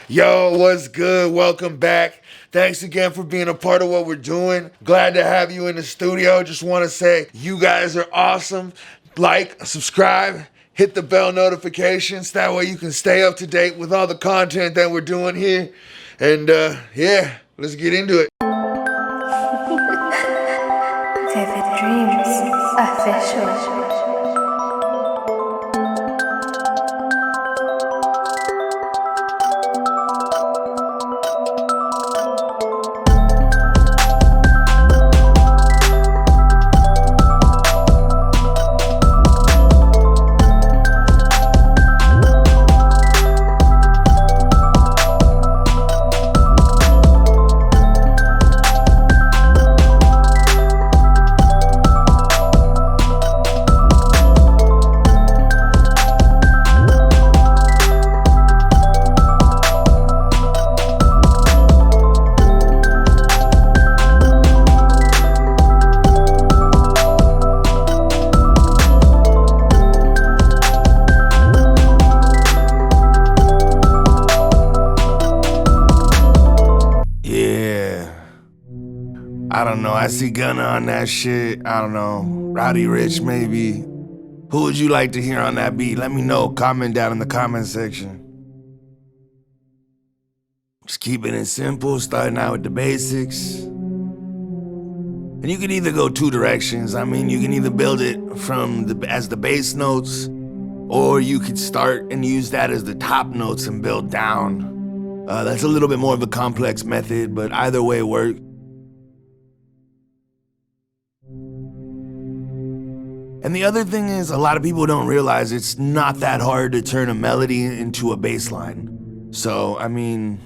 Yo, what's good? Welcome back. Thanks again for being a part of what we're doing. Glad to have you in the studio. Just want to say you guys are awesome. Like, subscribe, hit the bell notifications. That way you can stay up to date with all the content that we're doing here. And yeah, let's get into it. Vivid Dreams Official. I don't know. I see Gunna on that shit. I don't know. Roddy Ricch, maybe. Who would you like to hear on that beat? Let me know. Comment down in the comment section. Just keeping it simple, starting out with the basics. And you can either go two directions. I mean, you can either build it as the bass notes, or you could start and use that as the top notes and build down. That's a little bit more of a complex method, but either way works. And the other thing is, a lot of people don't realize it's not that hard to turn a melody into a bass line. So, I mean,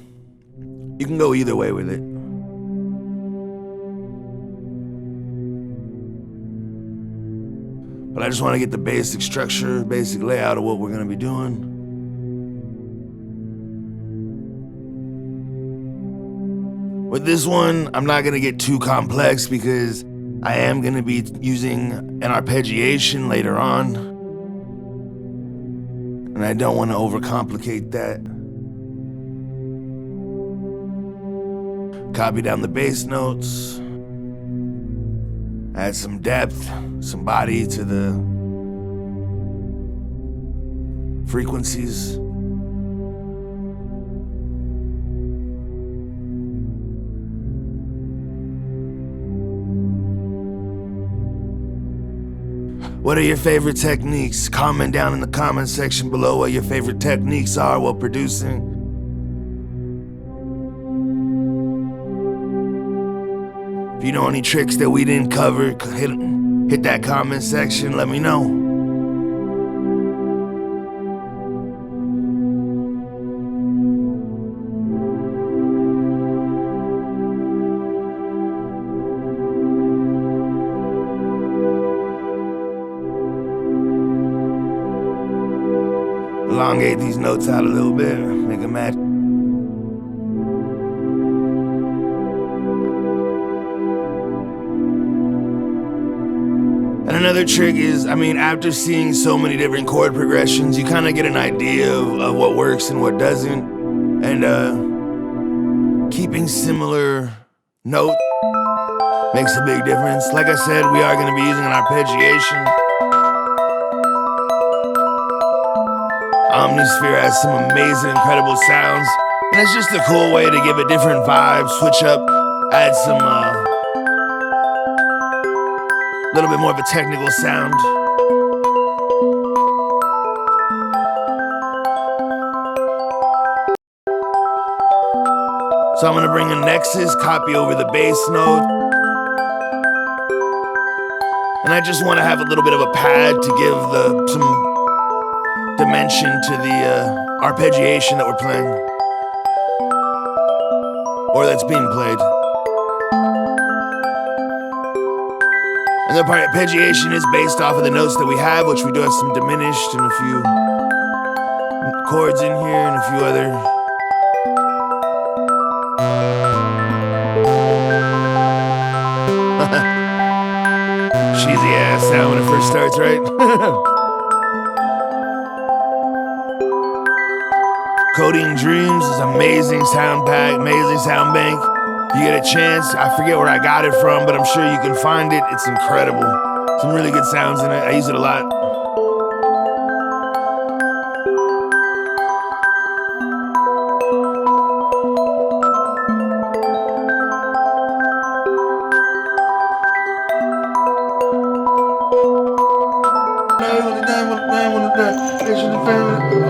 you can go either way with it. But I just want to get the basic structure, basic layout of what we're going to be doing. With this one, I'm not going to get too complex because I am going to be using an arpeggiation later on, and I don't want to overcomplicate that. Copy down the bass notes, add some depth, some body to the frequencies. What are your favorite techniques? Comment down in the comment section below what your favorite techniques are while producing. If you know any tricks that we didn't cover, hit that comment section, let me know. Elongate these notes out a little bit, make them match. And another trick is, after seeing so many different chord progressions, you kind of get an idea of what works and what doesn't. And keeping similar notes makes a big difference. Like I said, we are going to be using an arpeggiation. Omnisphere has some amazing, incredible sounds, and it's just a cool way to give it different vibes, switch up, add some, little bit more of a technical sound. So I'm gonna bring a Nexus, copy over the bass note, and I just wanna have a little bit of a pad to give some dimension to the arpeggiation that we're playing, or that's being played. And the arpeggiation is based off of the notes that we have, which we do have some diminished and a few chords in here and a few other. Cheesy ass sound when it first starts, right? Coding Dreams is amazing sound pack, amazing sound bank. If you get a chance, I forget where I got it from, but I'm sure you can find it. It's incredible. Some really good sounds in it. I use it a lot.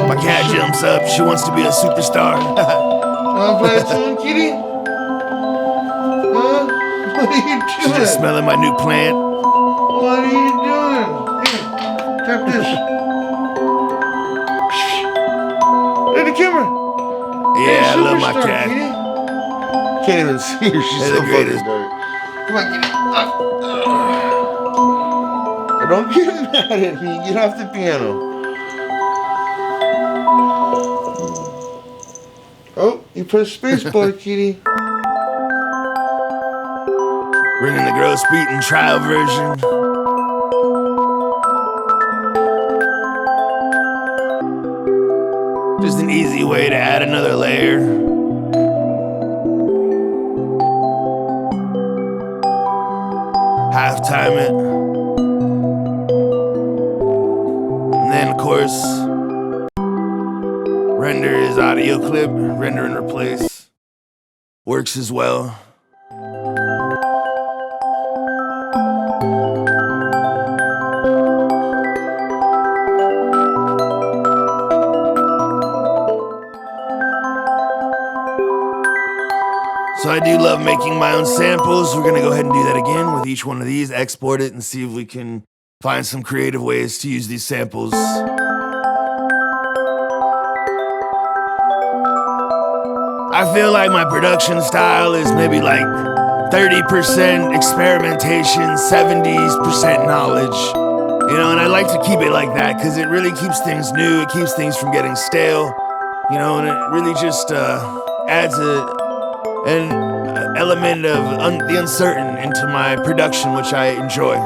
My cat jumps up. She wants to be a superstar. Wanna play a tune, kitty? Huh? What are you doing? She's just smelling my new plant. What are you doing? Here, tap this. Hey, the camera. Yeah, I love my Superstar, cat. kitty. Can't even see her. She's They're so the greatest. fucking dirty. Come on, kitty. Don't get mad at me. Get off the piano. Oh, you press spacebar, kitty. Bringing the gross beat and trial version. Just an easy way to add another layer. Halftime it. And then, of course, render is audio clip, render and replace. Works as well. So I do love making my own samples. We're gonna go ahead and do that again with each one of these, export it and see if we can find some creative ways to use these samples. I feel like my production style is maybe like 30% experimentation, 70% knowledge. You know, and I like to keep it like that because it really keeps things new, it keeps things from getting stale, you know, and it really just adds an element of the uncertain into my production, which I enjoy.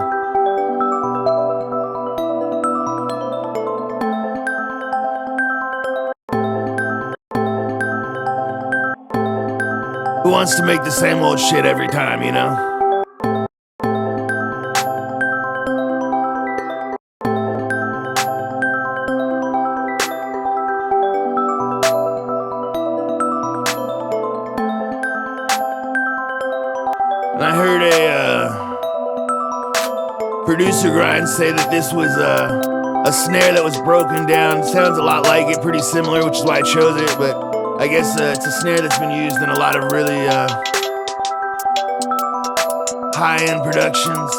Who wants to make the same old shit every time, you know? And I heard a producer grind say that this was a snare that was broken down. It sounds a lot like it, pretty similar, which is why I chose it, but I guess it's a snare that's been used in a lot of really high-end productions.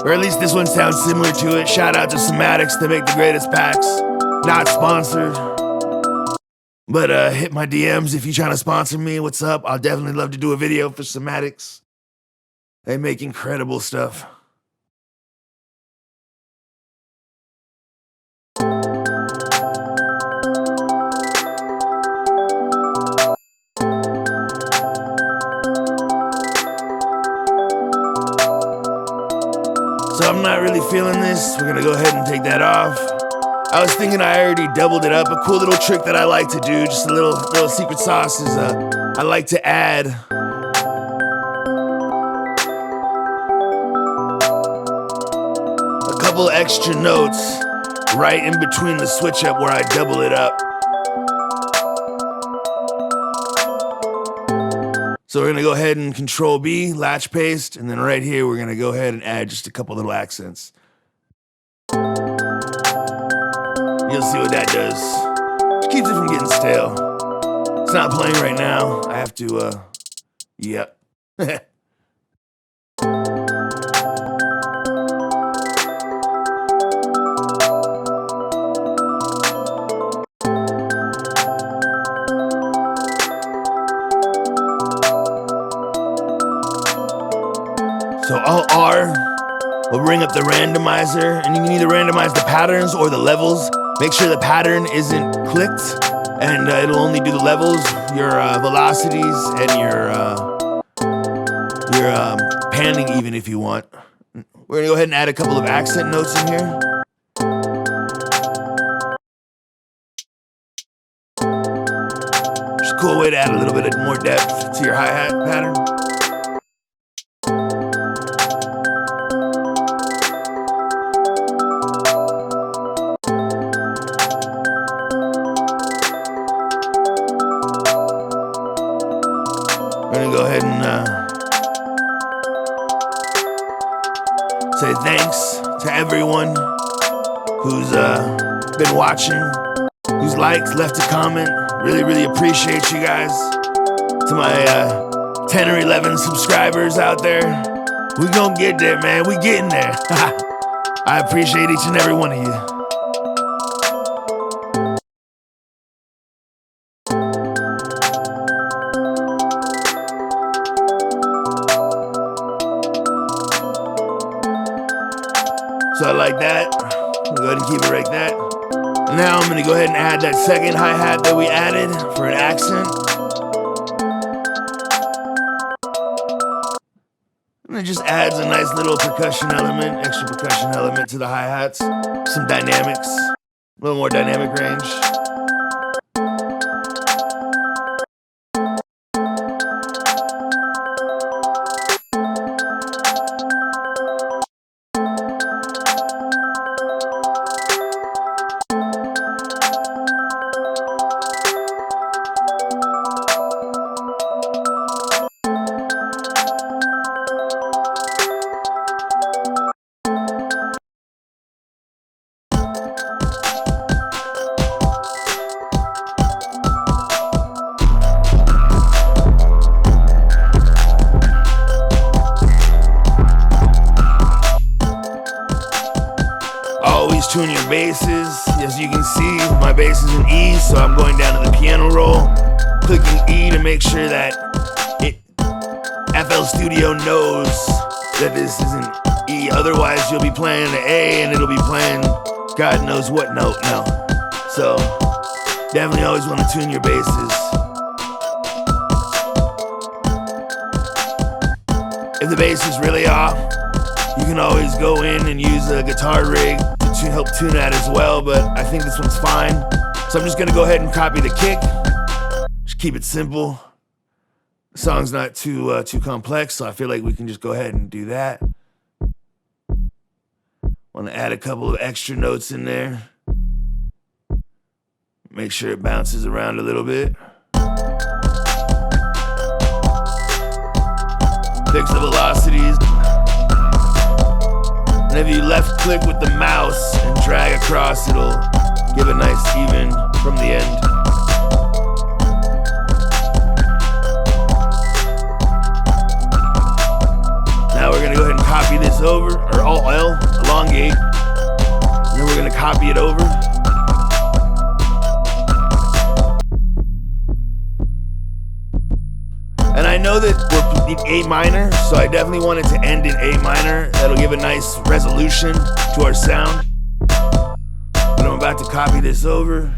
Or at least this one sounds similar to it. Shout out to Somatics, they make the greatest packs. Not sponsored. But hit my DMs if you're trying to sponsor me. What's up? I'll definitely love to do a video for Somatics. They make incredible stuff. So I'm not really feeling this. We're gonna go ahead and take that off. I was thinking I already doubled it up. A cool little trick that I like to do, just a little secret sauce, is I like to add a couple extra notes right in between the switch up where I double it up. So we're gonna go ahead and Control B, latch paste, and then right here we're gonna go ahead and add just a couple little accents. You'll see what that does. Just keeps it from getting stale. It's not playing right now. I have to, yep. So Alt R will bring up the randomizer, and you can either randomize the patterns or the levels. Make sure the pattern isn't clicked, and it'll only do the levels, your velocities, and your panning even if you want. We're gonna go ahead and add a couple of accent notes in here. It's a cool way to add a little bit of more depth to your hi-hat pattern. We're gonna go ahead and say thanks to everyone who's been watching, who's liked, left a comment. Really, really appreciate you guys. To my 10 or 11 subscribers out there, we gonna get there, man. We getting there. I appreciate each and every one of you. So I like that. We'll go ahead and keep it like that. And now I'm gonna go ahead and add that second hi-hat that we added for an accent. And it just adds a nice little percussion element, extra percussion element to the hi-hats. Some dynamics, a little more dynamic range. Always tune your basses. As you can see, my bass is in E, so I'm going down to the piano roll, clicking E to make sure that FL Studio knows that this is an E. Otherwise, you'll be playing an A and it'll be playing God knows what note now. So definitely always want to tune your basses. If the bass is really off, you can always go in and use a guitar rig to help tune that as well, but I think this one's fine. So I'm just gonna go ahead and copy the kick. Just keep it simple. The song's not too complex, so I feel like we can just go ahead and do that. Want to add a couple of extra notes in there. Make sure it bounces around a little bit. Fix the velocities. And if you left click with the mouse and drag across, it'll give a nice even from the end. Now we're gonna go ahead and copy this over, or Alt-L, elongate. And then we're gonna copy it over. And I know that we're in A minor, so I definitely want it to end in A minor. That'll give a nice resolution to our sound. But I'm about to copy this over.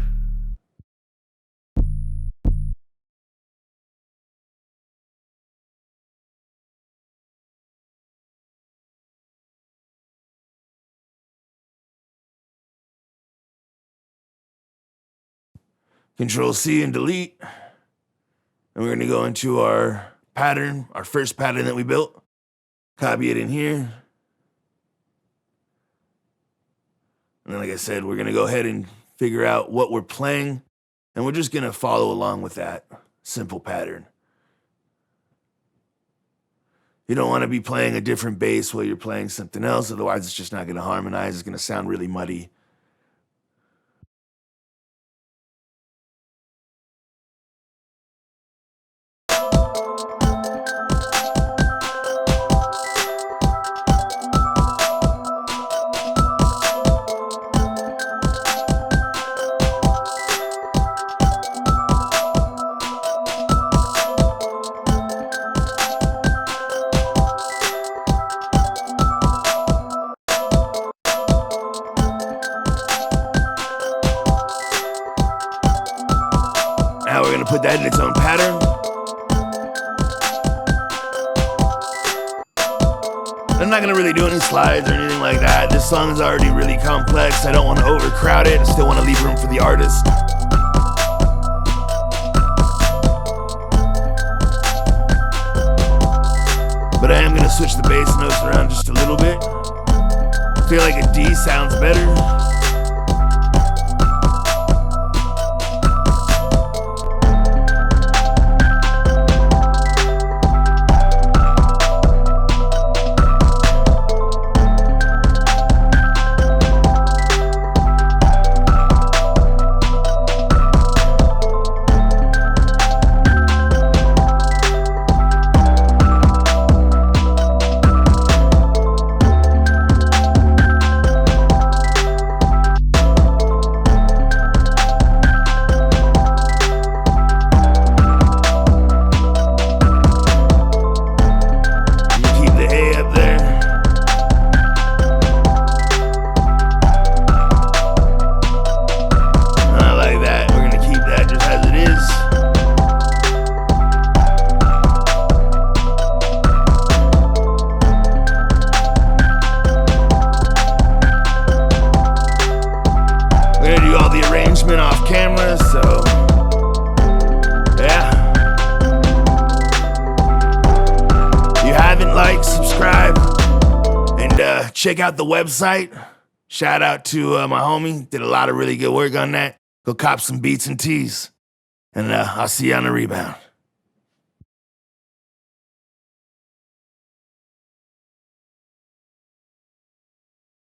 Control C and delete. And we're gonna go into our pattern, our first pattern that we built. Copy it in here. And then, like I said, we're gonna go ahead and figure out what we're playing. And we're just gonna follow along with that simple pattern. You don't wanna be playing a different bass while you're playing something else, otherwise it's just not gonna harmonize, it's gonna sound really muddy. Now we're gonna put that in its own pattern. A not gonna really do any slides or anything like that. This song is already really complex. I don't want to overcrowd it. I still want to leave room for the artist. But I am gonna switch the bass notes around just a little bit. I feel like a D sounds better. We're gonna do all the arrangement off camera, so yeah. If you haven't, like, subscribe, and check out the website. Shout out to my homie, did a lot of really good work on that. Go cop some beats and tees, and I'll see you on the rebound.